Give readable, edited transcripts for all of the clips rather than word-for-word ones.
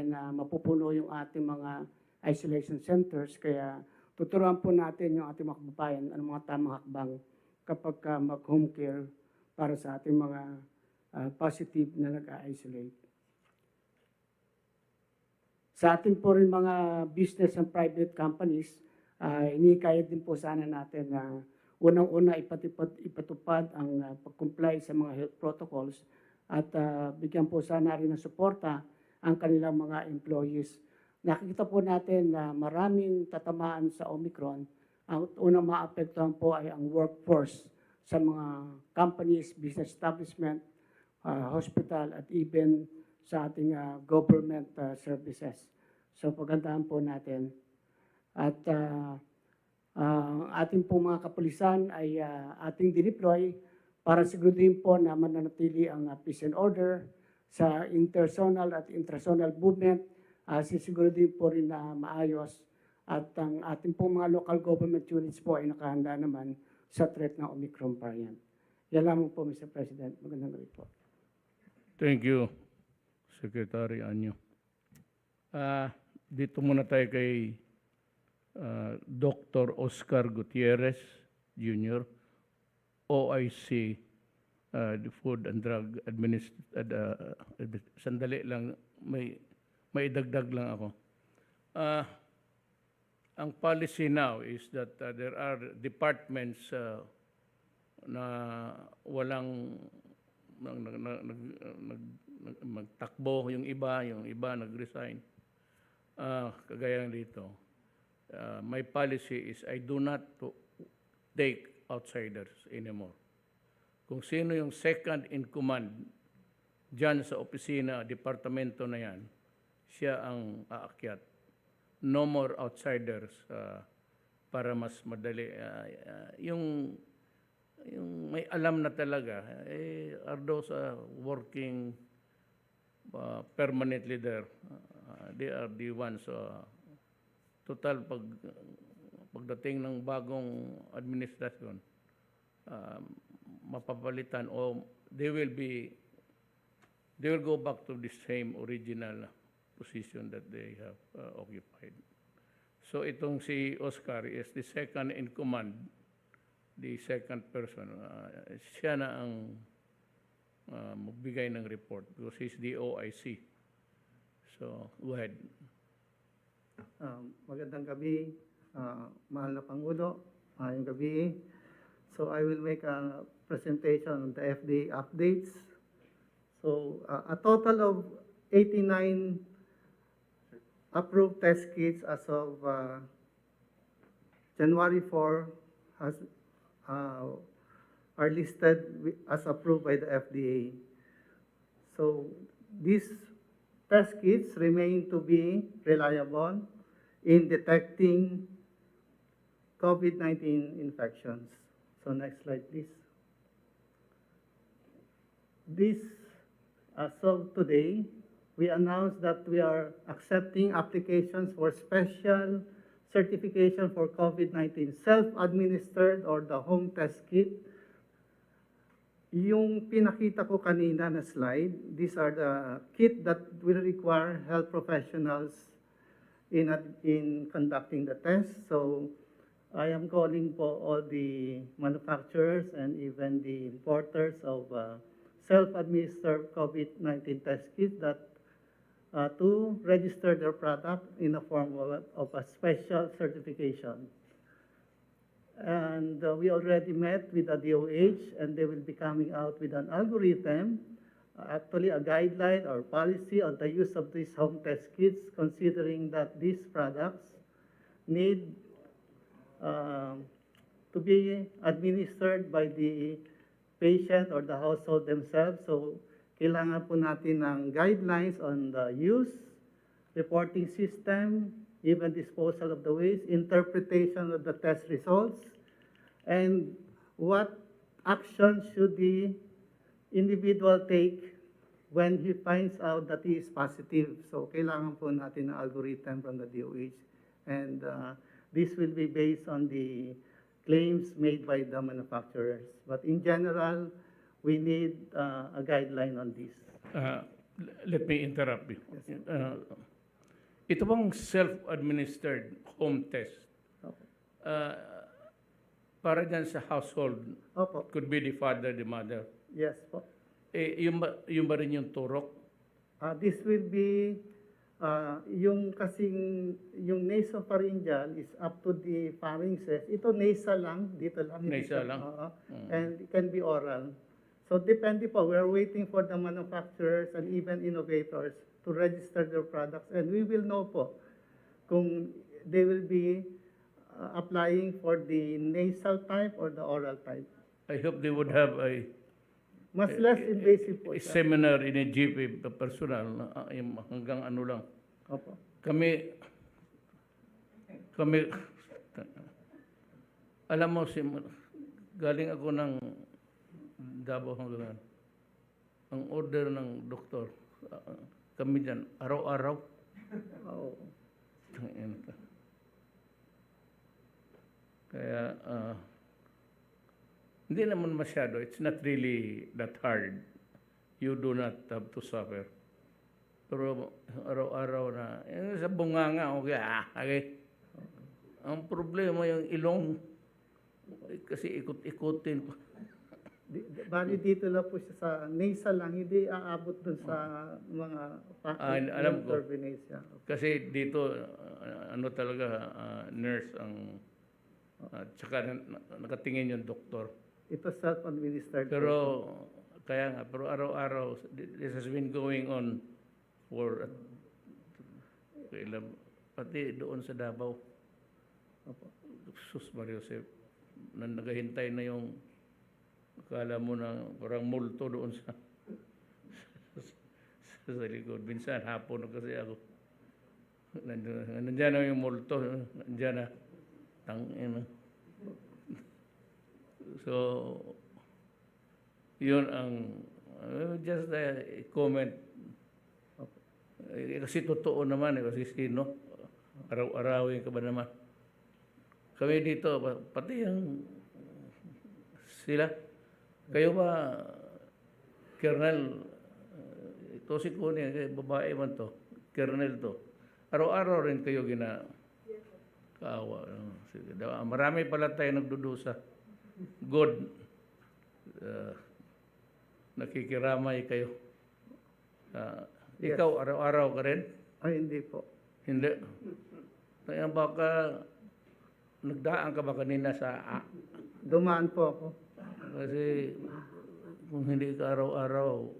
na mapupuno yung ating mga isolation centers. Kaya tuturuan po natin yung ating mga kababayan ang mga tamang hakbang kapag mag-home care para sa ating mga positive na nag-isolate. Sa ating po rin mga business and private companies, inikayat din po sana natin na unang-una ipatupad ang pag-comply sa mga health protocols at bigyan po sana rin ng suporta ang kanilang mga employees. Nakikita po natin na maraming tatamaan sa Omicron. Ang unang maapektuhan po ay ang workforce sa mga companies, business establishment, hospital at even sa ating government services. So pagandahan po natin. At ating po mga kapulisan ay ating dineploy para siguraduhin po na mananatili ang peace and order sa interzonal at intrazonal movement. Sisiguraduhin po rin na maayos at ang ating po mga local government units po ay nakahanda naman sa threat ng Omicron variant. Yan lamang po, Mr. President. Magandang gabi po. Thank you, Secretary Anyo. Dito muna tayo kay Dr. Oscar Gutierrez, Jr., OIC, the Food and Drug Administration. Sandali lang, may idagdag lang ako. Ang policy now is that there are departments na walang magtakbo, yung iba nag-resign. Kagaya dito. My policy is I do not take outsiders anymore. Kung sino yung second in command dyan sa opisina, departamento na yan, siya ang aakyat. No more outsiders para mas madali. Yung may alam na talaga, are those working permanently there. They are the ones. Total, pagdating ng bagong administrasyon, mapapalitan o they will go back to the same original position that they have occupied. So itong si Oscar is the second in command, the second person. Siya na ang magbigay ng report because he's the OIC. So, go ahead. Magandang gabi, mahal na Pangulo, ngayong gabi. So I will make a presentation on the FDA updates. So a total of 89 approved test kits as of January 4 are listed as approved by the FDA. So these test kits remain to be reliable in detecting COVID-19 infections. So next slide, please. As of today, we announced that we are accepting applications for special certification for COVID-19 self-administered or the home test kit. Yung pinakita ko kanina na slide, these are the kit that will require health professionals in conducting the test. So I am calling for all the manufacturers and even the importers of self-administered COVID-19 test kits that to register their product in the form of a special certification. And we already met with the DOH, and they will be coming out with an algorithm, actually a guideline or policy on the use of these home test kits, considering that these products need to be administered by the patient or the household themselves. So kailangan po natin ng guidelines on the use, reporting system, even disposal of the waste, interpretation of the test results, and what action should the individual take when he finds out that he is positive. So kailangan po natin ng algorithm from the DOH. And this will be based on the claims made by the manufacturers. But in general, we need a guideline on this. Let me interrupt you. Yes. ito bang self-administered home test, Opo. uh, para dyan sa household, Opo. could be the father, the mother. Yes po. Yung ba rin yung turok? This will be yung kasing yung nasopharyngeal is up to the pharynxes. Ito nasal lang, dito lang. hindi Nasal siya- lang? oo. And it can be oral. So depende po, we are waiting for the manufacturers and even innovators to register their products, and we will know po kung they will be applying for the nasal type or the oral type. I hope they would have Mas less invasive po a siya. seminar in a GP personal yung hanggang ano lang. Opo. Kami, alam mo, galing ako ng Davao hanggang ang order ng doktor, kami dyan, araw-araw. Oo. Tangina ka. Kaya, hindi naman masyado. It's not really that hard. You do not have to suffer. Pero araw-araw na, sa bunganga, okay. Ang problema yung ilong, kasi ikot-ikutin ko. Bali dito lang po siya sa nasal lang, hindi aabot dun sa mga alam ko. Venetia. Kasi dito, ano talaga, nurse ang, tsaka nakatingin yung doktor. Ito self-administered. Pero, kaya nga, pero araw-araw, this has been going on for, pati doon sa Davao. Opo. Sus Mario Josep, naghahintay na yung, akala mo na parang multo doon sa likod. Minsan, hapon na kasi ako. Nandiyan na yung multo, nandiyan na. Tangina. So, yun ang, just a comment. Kasi totoo naman, kasi sino, araw-arawin ka ba naman? Kami dito, pati yung sila, kayo ba, Colonel, ito si Kuni, babae man to, Colonel to, araw-araw rin kayo kaawa. Sige, marami pala tayo nagdudusa. Good. Nakikiramay kayo. Yes. Ikaw, araw-araw ka rin? Ay, hindi po. Hindi. Kaya baka, nagdaan ka ba kanina sa Dumaan po ako. kasi kung hindi ka araw-araw,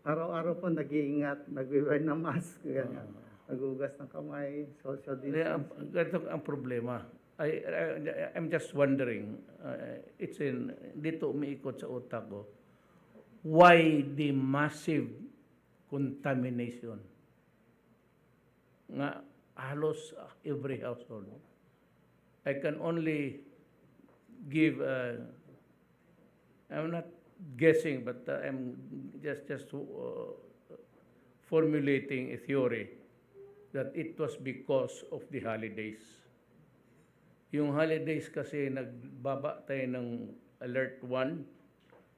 Araw-araw po nag-iingat, nag-wear ng mask, ganyan. Nagugas ng kamay, social kaya distancing. ganito ang problema. I'm just wondering, dito umiikot sa utak ko, why the massive contamination? Nga, halos every household. I can only give, I'm not guessing, but I'm just formulating a theory that it was because of the holidays. Yung holidays kasi nagbaba tayo ng alert 1,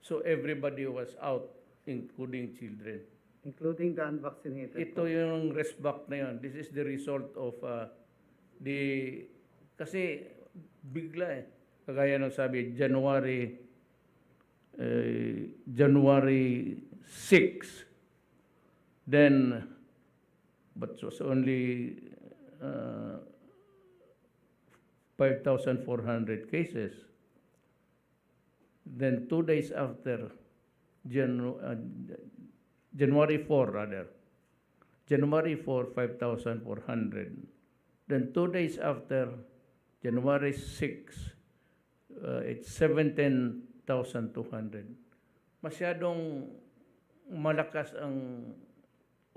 so everybody was out, including children. Including the unvaccinated. Ito yung rest back na yun. This is the result of kasi bigla kagaya nung sabi, January 6, then, but it was only 5,400 cases. Then 2 days after, January 4 rather, January 4, 5,400. Then 2 days after, January 6, it's 17,200. Masyadong malakas ang,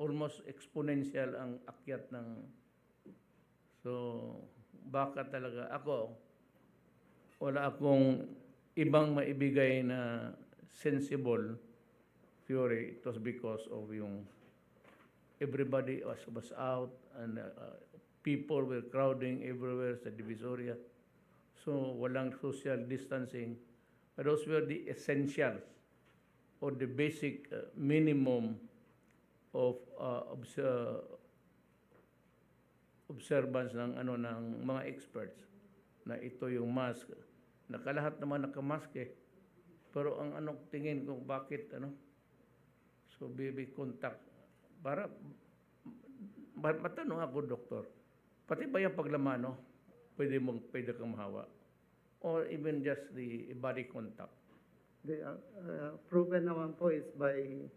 almost exponential ang akyat ng, so baka talaga ako, wala akong ibang maibigay na sensible theory. It was because of yung everybody was out and people were crowding everywhere sa Divisoria. So walang social distancing. But those were the essentials or the basic minimum of observance ng ng mga experts na ito yung mask. Nakalahat naman nakamask eh. Pero ang tingin ko bakit so baby contact para matanong ako, doktor, pati ba yung paglamano pwede kang mahawa, or even just the body contact? The proven naman po is by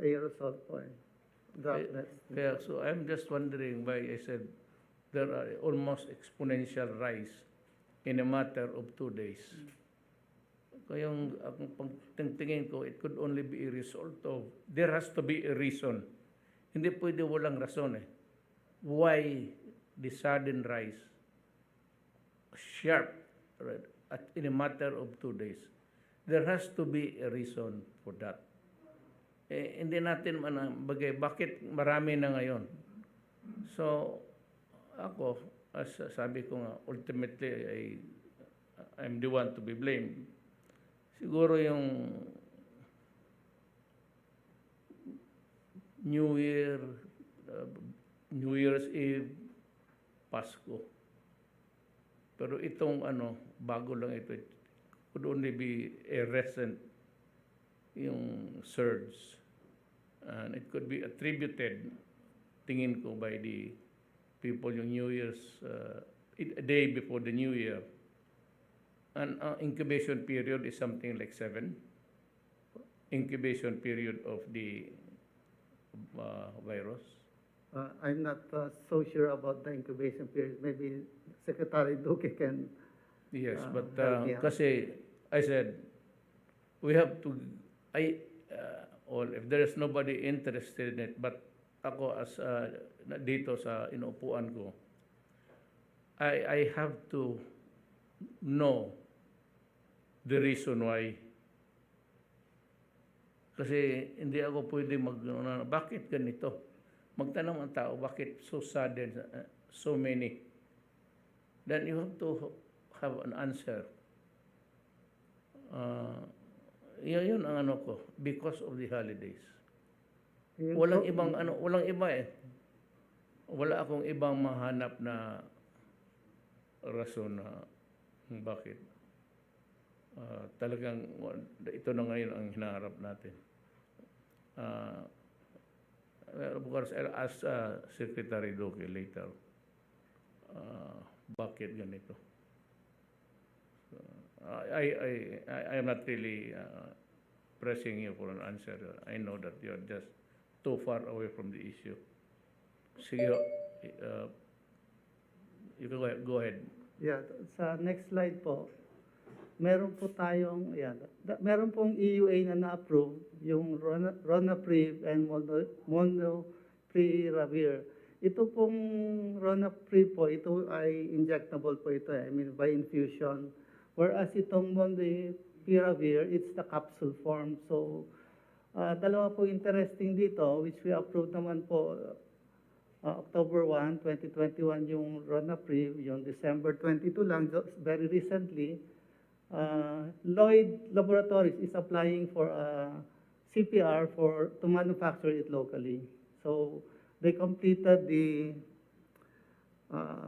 aerosol po, droplets. Kaya, so I'm just wondering why I said there are almost exponential rise in a matter of 2 days. Kaya yung tingin ko, it could only be a result of, there has to be a reason. Hindi pwede walang rason eh. Why the sudden rise? Sharp, right, in a matter of 2 days. There has to be a reason for that. Hindi natin bagay, bakit marami na ngayon? So, ako, as sabi ko nga, ultimately, I'm the one to be blamed. Siguro yung New Year's Eve, Pasko. Pero itong bago lang ito, it could only be a recent yung surge. And it could be attributed, tingin ko, by the people yung New Year's, a day before the New Year. And incubation period is something like 7. Incubation period of the virus. I'm not so sure about the incubation period. Maybe Secretary Duque can. Yes, but help me out. kasi I said, we have to, or if there is nobody interested in it, but ako as dito sa inuupuan ko, I have to know the reason why. Kasi hindi ako pwede bakit ganito? Magtanong ang tao, bakit so sudden, so many? Then you have to have an answer. Yun ang ko, because of the holidays. Walang ibang walang iba eh. Wala akong ibang mahanap na rason na bakit. Talagang ito na ngayon ang hinaharap natin. Of course, I'll ask Secretary Duque later bakit ganito. So, I am not really pressing you for an answer. I know that you are just too far away from the issue. Sige, you go ahead. Yeah, sa next slide po, meron po tayong, meron pong EUA na na-approve, yung Ronapreve and Molnupiravir. Ito pong Ronapreve po, ito ay injectable po ito, I mean by infusion. Whereas itong Molnupiravir, it's the capsule form. So, dalawa po interesting dito, which we approved naman po October 1, 2021 yung Ronapreve, yung December 22 lang, very recently. Lloyd Laboratories is applying for CPR to manufacture it locally. So they completed the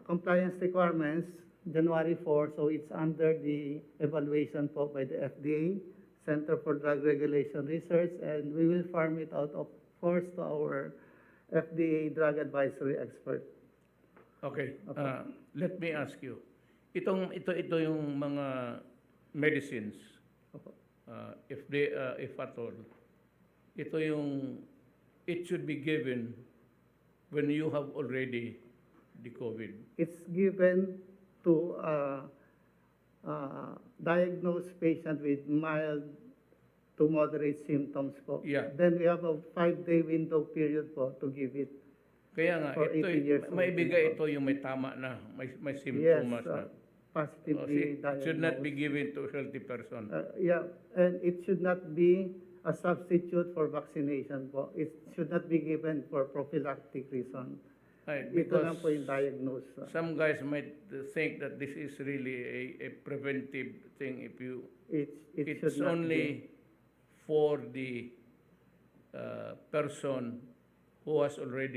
compliance requirements January 4, so it's under the evaluation po by the FDA, Center for Drug Regulation Research, and we will farm it out, of course, to our FDA drug advisory expert. Okay. Let me ask you. Ito yung mga medicines, if at all, it should be given when you have already the COVID. It's given to diagnosed patient with mild to moderate symptoms po. Yeah. Then we have a 5-day window period po to give it. Kaya nga, For 80 years old maibigay people. ito yung may tama na, may Yes, symptoms na. positively It should not be diagnosed. given to a healthy person. Yeah, and it should not be a substitute for vaccination po. It should not be given for prophylactic reason. Right, Ito lang po yung because diagnose. some guys might think that this is really a preventive thing if you It it's should not only for the person who has already